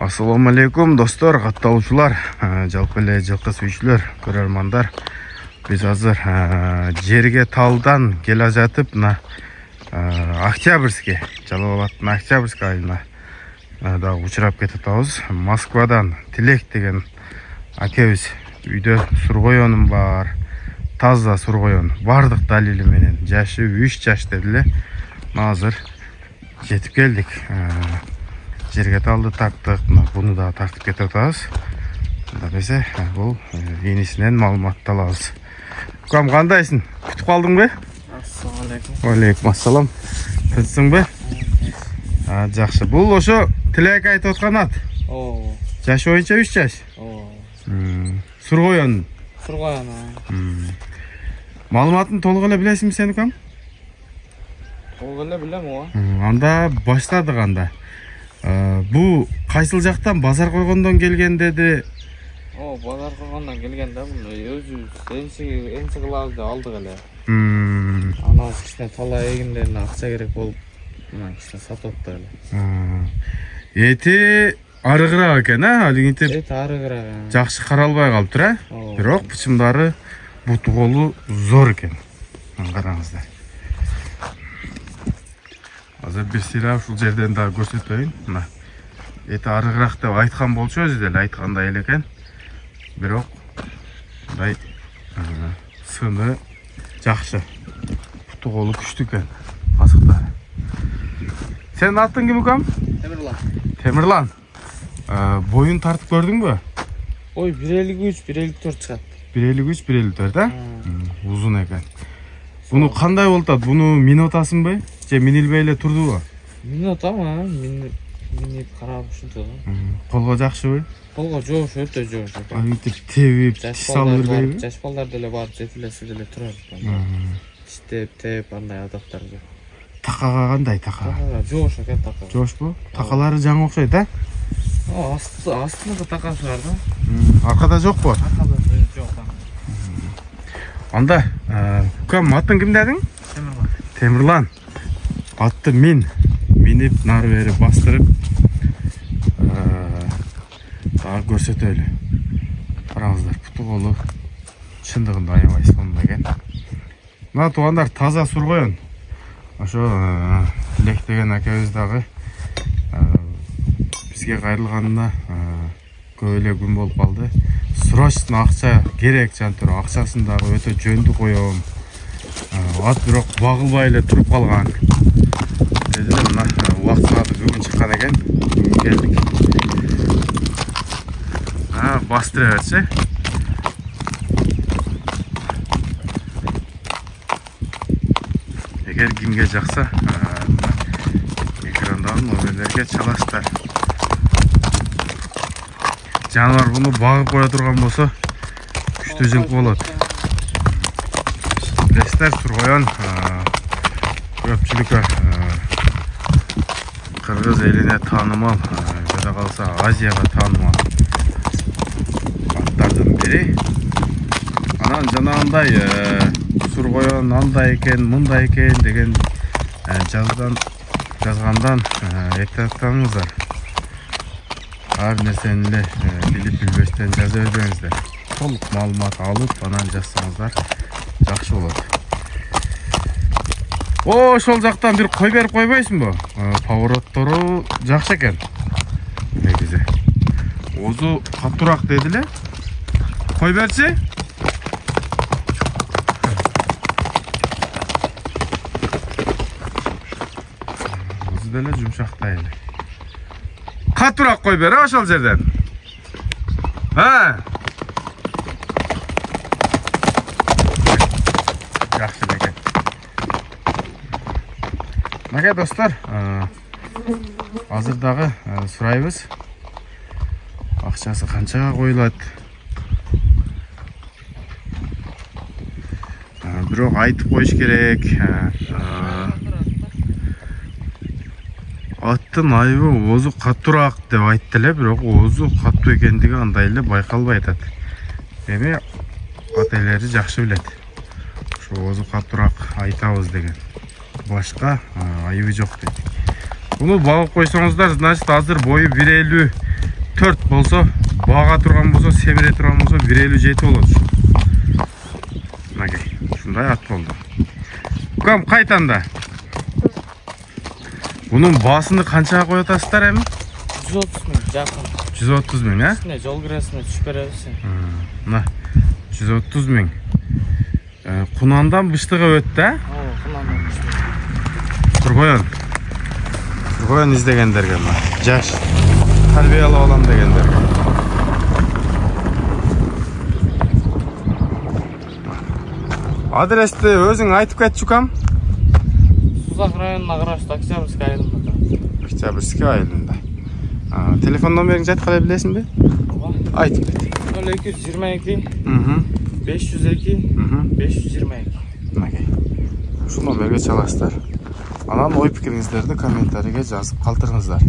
Ассаламу алейкум достор, катталуучулар, жалпы эле жылкы сүйүүчүлөр, көрөрмандар. Биз азыр жерге талдан келе жатып, мына Октябрьский, Жалал Абадтын Октябрьский айына да учурап кетип атабыз. Москвадан Тилек деген акебиз үйдө сургоёнум бар, таза сургоён, бардык далили менен, жашы 3 жаш дедиле. Азыр жетип келдик. Жерге талды тактык, буну да тартып кетип атабыз. Бизе бул энисинен маалымат алабыз. Кам, кандайсың? Күтүп калдыңбы? Ассаламу алейкум. Алейкум ассалам. Тынчсыңбы? Жакшы. Бул ошо Тилек айтып аткан ат. Жашы боюнча 3 жаш. Сургоён. Сургоён. Маалыматын толук эле билесиңби сен, кам? Толук эле билем го. Анда баштадык анда. Бу кайсыл жактан базар койгондон келген деди? Базар койгондон келген да, бул өзүбүз энси кылабыз деп алдык эле. Ана кичине талаа эгиндерине акча керек болуп, мына кичине сатып атты эле. Эти арыгыраак экен, алигинтип. Эти арыгыраак. Жакшы каралбай калыптыр, бирок бычымдары буту колу зор экен. Караңыздар. Азыр бир сыйра ушул жерден да көрсөтөйүн. Мына эти арыгыраак деп айткан болчу, өзү деле айткандай эле экен. Бирок мындай сыны жакшы. Буту колу күчтүү экен, азыктары. Сенин атын ким экем? Темирлан. Темирлан. Боюн тартып көрдүңбү? Ой, 1.53, 1.54 чыгат. 1.53, 1.54, да? Узун экен. Буну кандай болуп атат? Буну минип атасыңбы? Же минилбей эле турдубу? Минип атам, минип карап ушинтип. Колго жакшыбы? Колго жоош, өтө жоош. Мынтип тебип, салып бербейби? Жаш балдар деле барып жетилесе деле турат. Тиштеп, андай адактар жок. Такага кандай така? Жоош экен така. Жоошпу? Такалары жаңы окшойт, да? Астында такасы бар да. Аркада жокпу? Аркада жок. Анда, кам, атын ким дедиң? Темирлан. Темирлан. Атты минип нары бери бастырып дагы көрсөтөлү. Караңыздар, буту колу чындыгында аябай сонун экен. Мына туугандар, таза сургоён. Ошо Тилек деген акебиз дагы бизге кайрылганына көп эле күн болуп калды. Срочно акча керек, жантыр. Акчасын дагы өтө жөндү коём. Ат бирок багылбай эле туруп калган. Дедиле, мына убакыт сааты бүгүн чыккан экен. Келдик. Бастыра берчи. Эгер кимге жакса, экрандагы номерлерге чаласыздар. Жануар буну багып кое турган болсо, күчтүү жылкы болот. Билесиздер, сургоён көпчүлүккө кыргыз элине таанымал, жада калса Азияга таанымал аттардын бири. Анан жанагындай сургоён андай экен, мындай экен деген жазгандан эптаттаңыздар. Ар нерсени эле билип билбестен жаза бербеңиздер. Толук маалымат алып, анан жазсаңыздар жакшы болот. Ошол жактан бир кой берип койбойсуңбу? Повороттору жакшы экен. Негизи. Озу катуураак дедиле. Кой берчи? Озу деле жумшактай эле. Катуураак кой бер ошол жерден. Жакшы экен. Мага достор, азыр дагы сурайбыз. Акчасы канчага коюлат? Бирок айтып коюш керек. Аттын айыбы озу катуураак деп айтты эле, бирок озу катуу экендиги андай эле байкалбай атат. Эми ат ээлери жакшы билет. Ошо озу катуураак айтабыз деген. Башка айыбы жок дейт. Bunu bağıp koysanızlar, значит, hazır boyu 1.50 4 болсо, бага турган болсо, семире турган болсо 1.57 болот. Мынакей, ушундай ат болду. Укам кайтанда? Bunun baasını kançaga koy atasыздар эми? 130 миң жакын. 130 миң, а? Үстүнө жол киресине түшүп беребиз. Мына 130 миң. Кунандан быштыга өттү, а? Ооба, кунандан быштыга. Тургоyon издегендерге мына. Жаш. Тарбия алып алам дегендерге. Адрести өзүң айтып кетчи укам? Сузак районуна караштуу Октябрьский айылында турат. Октябрьский айылында. Телефон номериңди айткалай билесиңби? Ооба. Айтып кет. 0222 502 522. Мынакей. Ушул номерге чаласыздар. Анан ой пикириңиздерди комментарийге жазып калтырыңыздар.